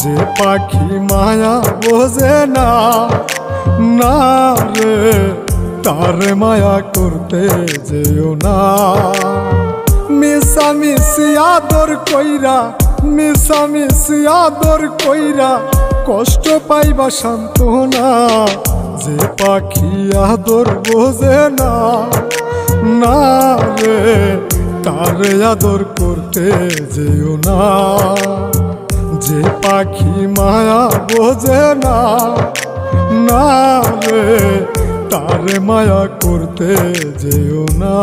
যে পাখি মায়া বোঝে না, না রে তারে মায়া করতে যেও না। মিশামিশি আদর কইরা, মিশামিশি আদর কইরা কষ্ট পাইবা সান্ত্বনা। যে পাখি আদর বোঝে না, না রে তারে আদর করতে যেও না। যে পাখি মায়া বোঝে না, না রে তারে মায়া করতে যেও না।